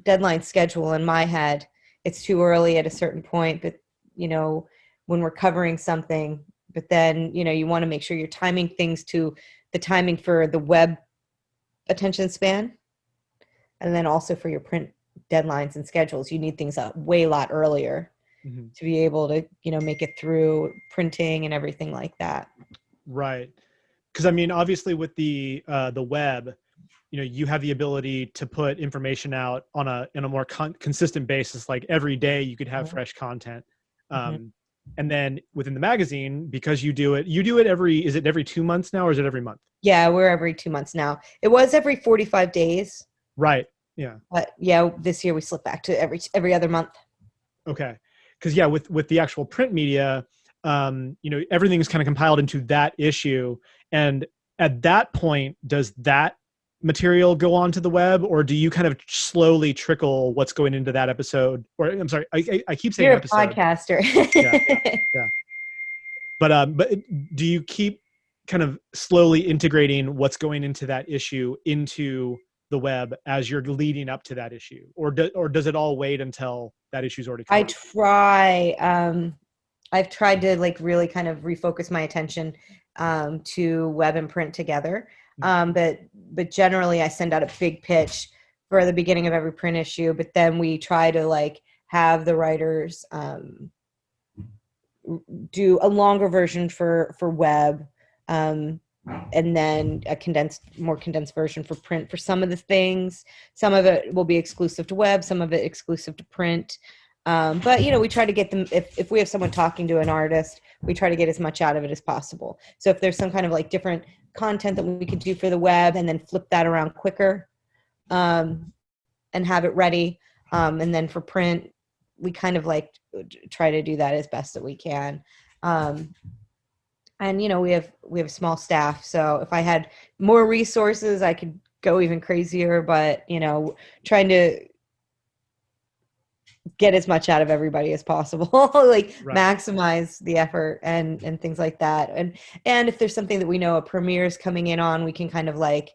deadline schedule in my head, it's too early at a certain point. But you know, when we're covering something, but then you want to make sure you're timing things to the timing for the web attention span, and then also for your print deadlines and schedules, you need things a way lot earlier Mhm. to be able to make it through printing and everything like that. Right. Because I mean, obviously, with the web, you have the ability to put information out on a more consistent basis. Like every day, you could have Mhm. fresh content. Mhm. Um, and then within the magazine, because you do it is it every 2 months now, or is it every month? Yeah, we're every 2 months now. It was every 45 days, Right. Yeah. but yeah, this year we slipped back to every other month. Okay. because yeah, with the actual print media, everything is kind of compiled into that issue. And at that point, does that material go onto the web, or do you kind of slowly trickle what's going into that episode? Or I'm sorry, I keep saying You're a episode. podcaster. Yeah, yeah. But do you keep kind of slowly integrating what's going into that issue into the web as you're leading up to that issue, or does it all wait until that issue's already come I out? try. I've tried to like really kind of refocus my attention to web and print together. But generally, I send out a big pitch for the beginning of every print issue. But then we try to like have the writers do a longer version for web, and then a more condensed version for print for some of the things. Some of it will be exclusive to web, some of it exclusive to print. But we try to get them, if we have someone talking to an artist, we try to get as much out of it as possible. So if there's some kind of like different content that we could do for the web and then flip that around quicker, and have it ready, and then for print, we kind of like try to do that as best that we can. And we have a small staff, so if I had more resources, I could go even crazier. But trying to get as much out of everybody as possible, like Right. maximize the effort and things like that. And if there's something that we know a premiere is coming in on, we can kind of like,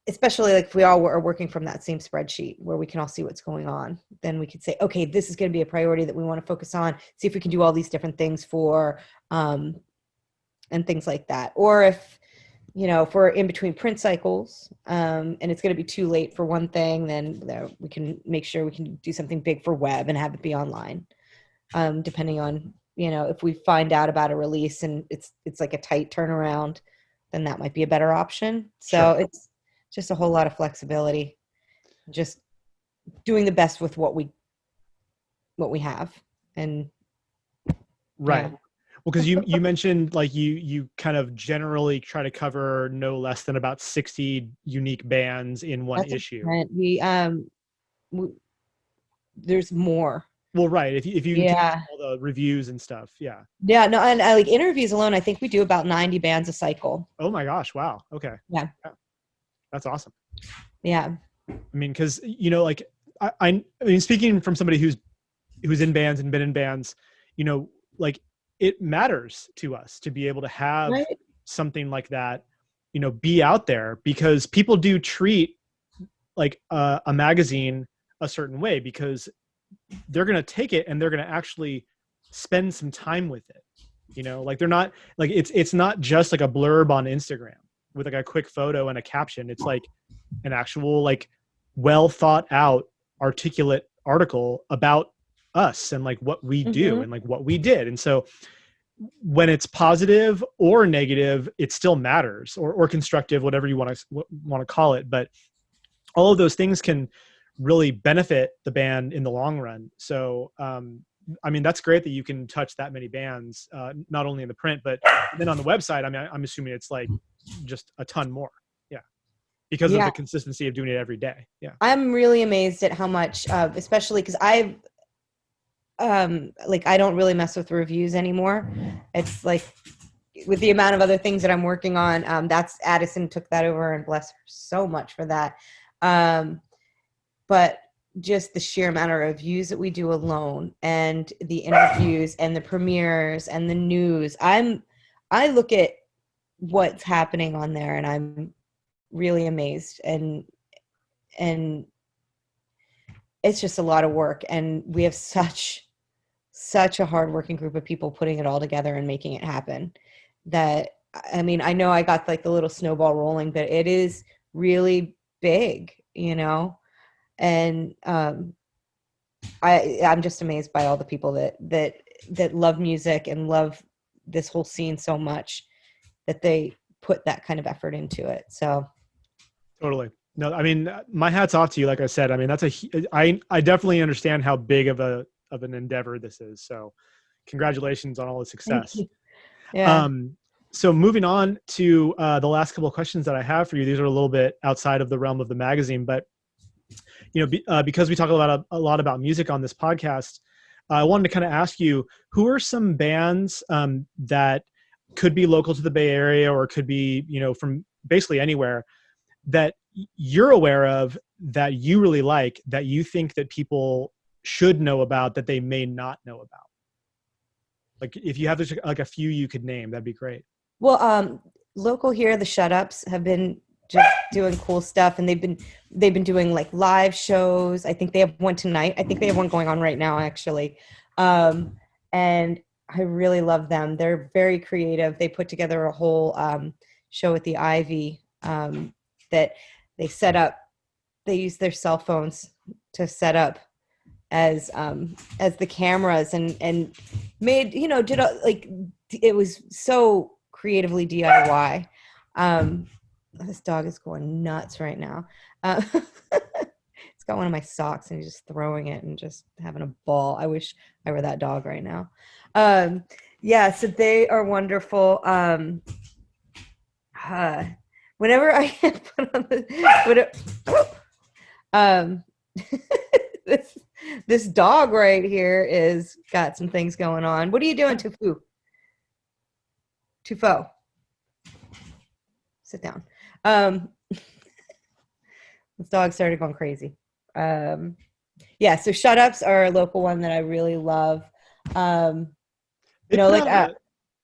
especially like if we all are working from that same spreadsheet where we can all see what's going on, then we could say, okay, this is going to be a priority that we want to focus on, see if we can do all these different things for, and things like that. Or if we're in between print cycles, and it's going to be too late for one thing, then we can make sure we can do something big for web and have it be online. Depending on, if we find out about a release and it's like a tight turnaround, then that might be a better option. So Sure. it's just a whole lot of flexibility, just doing the best with what we have. And Right. yeah, Well, because you mentioned like you kind of generally try to cover no less than about 60 unique bands in one that's a issue. print. We there's more. Well, right. If you include Yeah. all the reviews and stuff, yeah. Yeah, no, and like interviews alone, I think we do about 90 bands a cycle. Oh my gosh! Wow. Okay. Yeah. Yeah, that's awesome. Yeah. I mean, because like I mean, speaking from somebody who's in bands and been in bands, like it matters to us to be able to have Right. something like that, be out there, because people do treat like a magazine a certain way, because they're going to take it and they're going to actually spend some time with it. Like they're not like, it's not just like a blurb on Instagram with like a quick photo and a caption. It's like an actual, like, well thought out, articulate article about us and like what we do and like what we did. And so when it's positive or negative, it still matters, or constructive, whatever you want to call it. But all of those things can really benefit the band in the long run. So, I mean, that's great that you can touch that many bands, not only in the print, but then on the website. I mean, I'm assuming it's like just a ton more. Yeah. Because of the consistency of doing it every day. Yeah. I'm really amazed at how much, especially because like I don't really mess with reviews anymore. It's like with the amount of other things that I'm working on, that's Addison took that over, and bless her so much for that. But just the sheer amount of reviews that we do alone, and the interviews and the premieres and the news, I look at what's happening on there and I'm really amazed, and it's just a lot of work, and we have such a hardworking group of people putting it all together and making it happen. That, I mean, I know I got like the little snowball rolling, but it is really big, and I'm just amazed by all the people that love music and love this whole scene so much that they put that kind of effort into it. So Totally. No, I mean, my hat's off to you. Like I said, I mean, I definitely understand how big of an endeavor this is. So congratulations on all the success. yeah. So moving on to the last couple of questions that I have for you. These are a little bit outside of the realm of the magazine, but Because we talk a lot about music on this podcast, I wanted to kind of ask you, who are some bands that could be local to the Bay Area or could be, from basically anywhere that you're aware of that you really like, that you think that people should know about that they may not know about? Like if you have like a few you could name, that'd be great. Well, local here, the Shut Ups have been just doing cool stuff, and they've been doing like live shows. I think they have one tonight. I think they have one going on right now, actually. And I really love them. They're very creative. They put together a whole show at the Ivy that they set up. They use their cell phones to set up as the cameras, and made, like, it was so creatively DIY. This dog is going nuts right now. It's got one of my socks and he's just throwing it and just having a ball. I wish I were that dog right now. Yeah, so they are wonderful. Whenever I put on this dog right here is got some things going on. What are you doing, Tufo? Sit down. This dog started going crazy. Yeah, so Shut Ups are a local one that I really love. I'm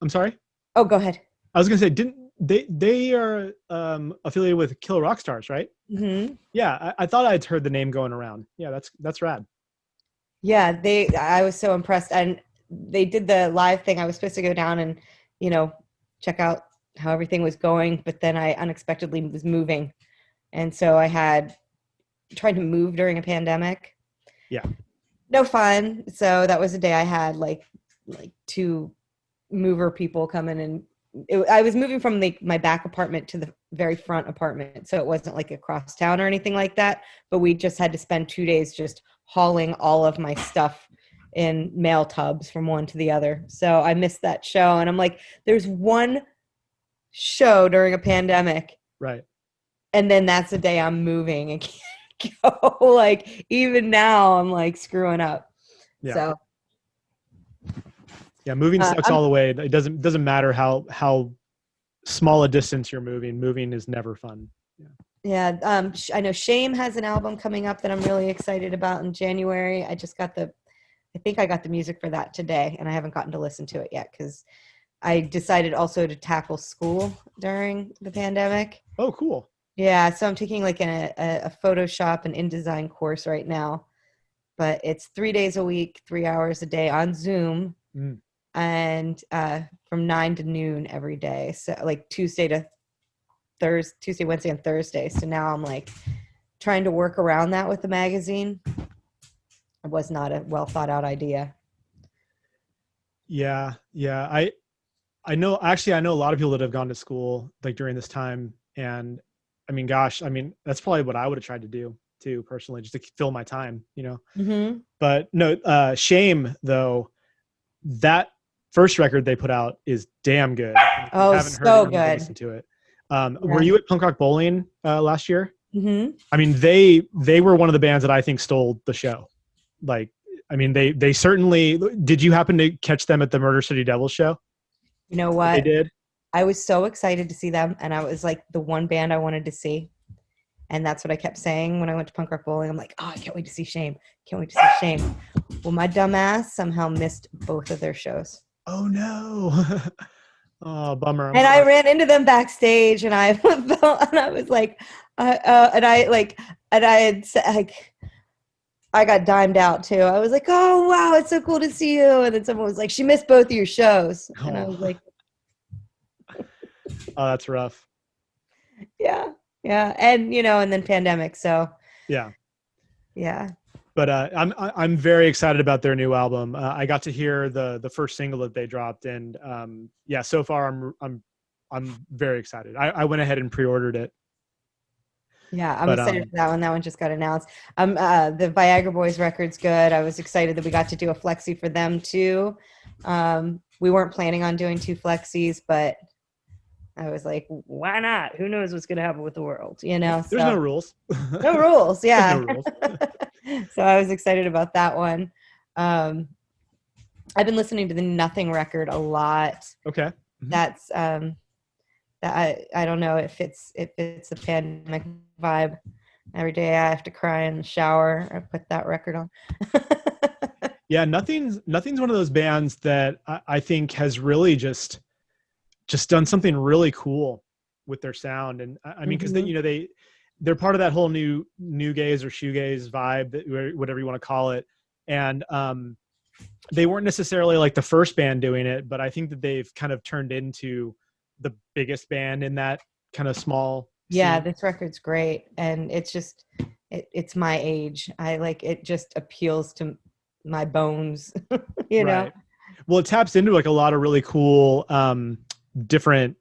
sorry. Oh, go ahead. I was gonna say, didn't they are affiliated with Killer Rock Stars, right? Mm-hmm. Yeah, I thought I'd heard the name going around. Yeah, that's rad. Yeah, I was so impressed, and they did the live thing. I was supposed to go down and, check out how everything was going, but then I unexpectedly was moving, and so I had tried to move during a pandemic. Yeah, no fun. So that was the day I had like two mover people come in, and I was moving from my back apartment to the very front apartment, so it wasn't like across town or anything like that, but we just had to spend 2 days just hauling all of my stuff in mail tubs from one to the other. So I missed that show, and I'm like, there's one show during a pandemic, right? And then that's the day I'm moving and can't go. Like, even now I'm like screwing up. Yeah. So yeah, moving sucks all the way. It doesn't matter how small a distance you're moving. Moving is never fun. Yeah. I know Shame has an album coming up that I'm really excited about in January. I think I got the music for that today, and I haven't gotten to listen to it yet because I decided also to tackle school during the pandemic. Oh, cool. Yeah, so I'm taking like a Photoshop and InDesign course right now, but it's 3 days a week, 3 hours a day on Zoom, and from 9 to noon every day. So like Tuesday, Wednesday, and Thursday. So now I'm like trying to work around that with the magazine. It was not a well thought out idea. Yeah. I know a lot of people that have gone to school like during this time, and I mean, gosh, that's probably what I would have tried to do too, personally, just to fill my time, Mm-hmm. But no, Shame though, that first record they put out is damn good. Oh, haven't so heard it, good. listen to it. Were you at Punk Rock Bowling last year? Mm-hmm. I mean, they were one of the bands that I think stole the show. Like, I mean, they certainly. Did you happen to catch them at the Murder City Devils show? You know what? They did. I was so excited to see them, and I was like the one band I wanted to see. And that's what I kept saying when I went to Punk Rock Bowling. I'm like, oh, I can't wait to see Shame. Can't wait to see Shame. Well, my dumb ass somehow missed both of their shows. Oh, no. Oh, bummer. And I ran into them backstage, and I was like, I got dimed out too. I was like, oh, wow, it's so cool to see you. And then someone was like, she missed both of your shows. And I was like, oh, that's rough. Yeah. And, and then pandemic. So yeah. But I'm very excited about their new album. I got to hear the first single that they dropped, and so far I'm very excited. I went ahead and pre-ordered it. Yeah, I'm excited for that one. That one just got announced. The Viagra Boys record's good. I was excited that we got to do a flexi for them too. We weren't planning on doing 2 flexis, but I was like, why not? Who knows what's going to happen with the world, you know? There's no So rules. no rules. There's no Yeah. rules. So I was excited about that one. Um, I've been listening to the Nothing record a lot. Okay. That's that I don't know if it's a pandemic vibe. Every day I have to cry in the shower. I put that record on. Yeah, nothing's one of those bands that I think has really just done something really cool with their sound. And I mean, because Mm-hmm. they're part of that whole new gaze or shoegaze vibe, whatever you want to call it. And they weren't necessarily like the first band doing it, but I think that they've kind of turned into the biggest band in that kind of small Yeah, scene. this record's great, and it's just it's my age. I like it. Just appeals to my bones, you know. Right. Well, it taps into like a lot of really cool different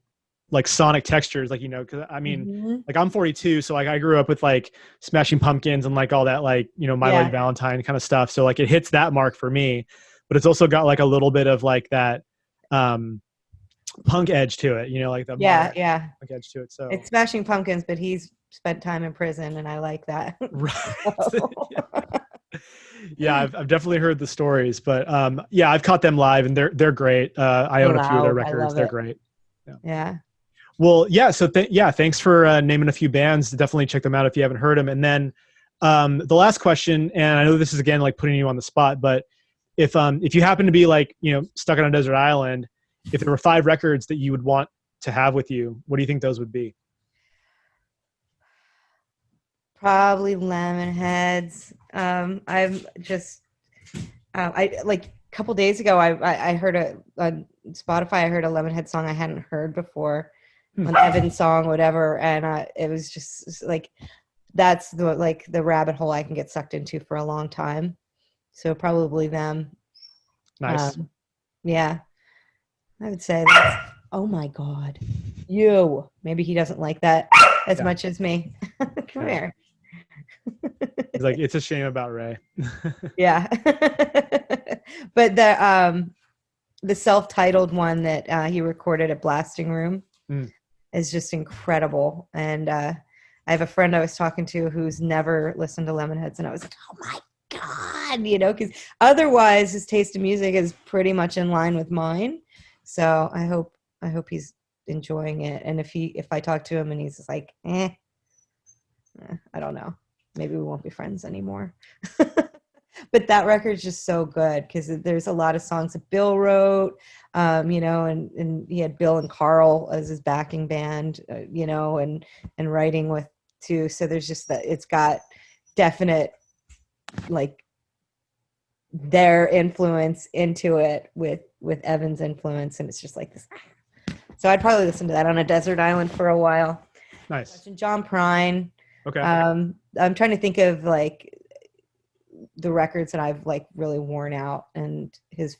like sonic textures, like, because I mean, Mm-hmm. like I'm 42, so like I grew up with like Smashing Pumpkins and like all that, like, My Bloody Yeah, Valentine kind of stuff. So like it hits that mark for me, but it's also got like a little bit of like that punk edge to it, like the yeah, modern yeah. punk edge to it. So It's Smashing Pumpkins, but he's spent time in prison, and I like that. right. So. Yeah, I've definitely heard the stories, but yeah, I've caught them live and they're great. I So own a few of their loud. I records. love They're it. great. Yeah. Yeah. Well, yeah. So yeah, thanks for naming a few bands. Definitely check them out if you haven't heard them. And then the last question, and I know this is again like putting you on the spot, but if you happen to be like stuck on a desert island, if there were 5 records that you would want to have with you, what do you think those would be? Probably Lemonheads. I'm just I like a couple days ago I heard on Spotify. I heard a Lemonhead song I hadn't heard before, an Evan song, whatever, and it was just like that's the rabbit hole I can get sucked into for a long time. So probably them. Nice. Um, yeah, I would say that's. Oh my God, you. Maybe he doesn't like that as Yeah. much as me. Come Yeah. here. He's like, it's a shame about Ray. Yeah. But the self-titled one that he recorded at Blasting Room Mm. is just incredible. And I have a friend I was talking to who's never listened to Lemonheads, and I was like, oh my God, because otherwise his taste in music is pretty much in line with mine. So I hope he's enjoying it. And if I talk to him and he's just like, I don't know, maybe we won't be friends anymore. But that record's just so good because there's a lot of songs that Bill wrote, and he had Bill and Carl as his backing band, and writing with too. So there's just that it's got definite like their influence into it with Evan's influence, and it's just like this. So I'd probably listen to that on a desert island for a while. Nice. Watching John Prine. Okay. I'm trying to think of like the records that I've like really worn out, and his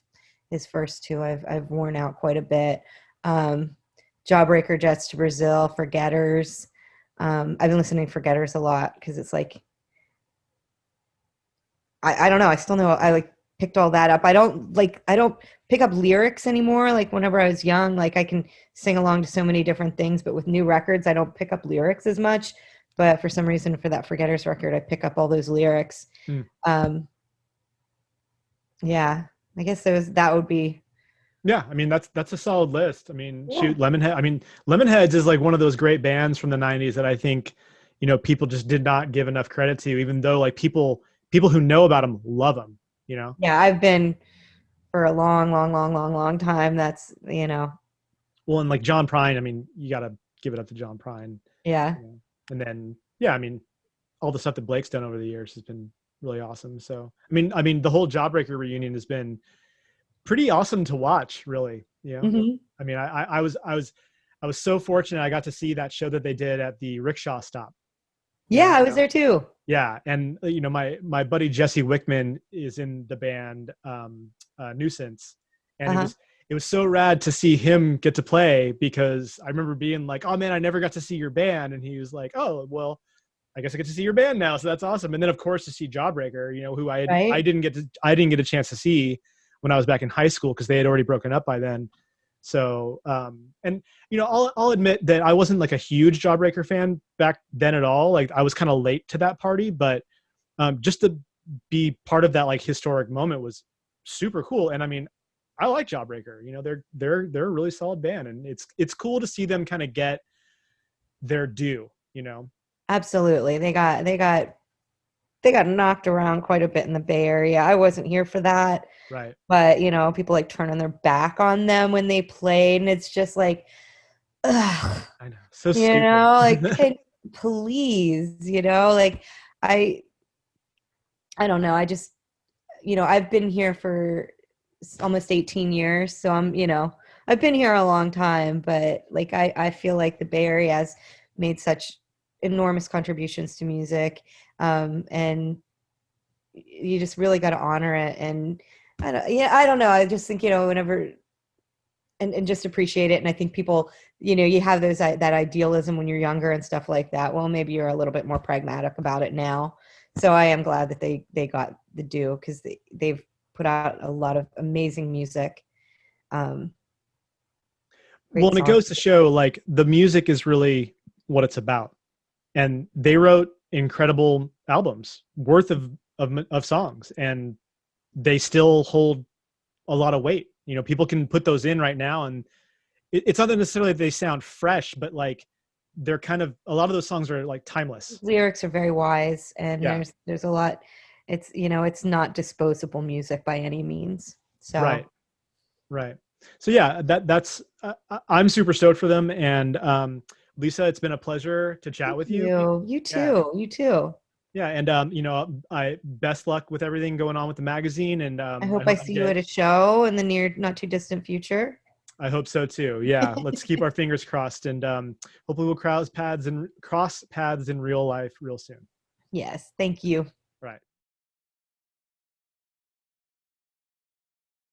first 2 I've worn out quite a bit. Jawbreaker, Jets to Brazil, Forgetters. I've been listening to Forgetters a lot because it's like I don't know. I still know I like picked all that up. I don't pick up lyrics anymore. Like whenever I was young, like I can sing along to so many different things, but with new records, I don't pick up lyrics as much. But for some reason, for that Forgetters record, I pick up all those lyrics. Yeah, I guess that would be. Yeah, I mean that's a solid list. I mean, Yeah. shoot, Lemonhead. I mean, Lemonheads is like one of those great bands from the '90s that I think people just did not give enough credit to, even though like people who know about them love them. Yeah, I've been for a long, long, long, long, long time. That's Well, and like John Prine, I mean, you got to give it up to John Prine. Yeah. And then yeah, I mean, all the stuff that Blake's done over the years has been really awesome. So I mean, the whole Jawbreaker reunion has been pretty awesome to watch, really. Mm-hmm. I mean, I was so fortunate. I got to see that show that they did at the rickshaw stop. Yeah, I was there too. Yeah, and my buddy Jesse Wickman is in the band Nuisance, and it was so rad to see him get to play, because I remember being like, oh man, I never got to see your band, and he was like, oh well, I guess I get to see your band now, so that's awesome. And then of course to see Jawbreaker, who I didn't get a chance to see when I was back in high school because they had already broken up by then. So, and I'll admit that I wasn't like a huge Jawbreaker fan back then at all. Like I was kind of late to that party, but just to be part of that like historic moment was super cool. And I mean, I like Jawbreaker. They're a really solid band, and it's cool to see them kind of get their due. Absolutely. They got knocked around quite a bit in the Bay Area. I wasn't here for that, Right. but people like turning their back on them when they played, and it's just like, ugh, I know. So stupid. like please, like I I don't know. I just I've been here for almost 18 years, so I've been here a long time, but like I feel like the Bay Area has made such enormous contributions to music, and you just really got to honor it. And I don't know. I just think whenever and just appreciate it. And I think people, you have that idealism when you're younger and stuff like that. Well, maybe you're a little bit more pragmatic about it now. So I am glad that they got the due, because they've put out a lot of amazing music. Um, Well, Great and it songs. goes to show like the music is really what it's about. And they wrote incredible albums worth of songs, and they still hold a lot of weight. People can put those in right now, and it's not necessarily that they sound fresh, but like they're kind of, a lot of those songs are like timeless. Lyrics are very wise, and Yeah. there's a lot. It's not disposable music by any means. So Right. Right. So yeah, that's I'm super stoked for them. And Lisa, it's been a pleasure to chat thank with you. you. You Yeah. too. You too. Yeah. And I best luck with everything going on with the magazine. And I I hope I hope you see you get, at a show in the near, not too distant future. I hope so too. Yeah. Let's keep our fingers crossed, and hopefully we'll cross paths in real life real soon. Yes. Thank you. Right.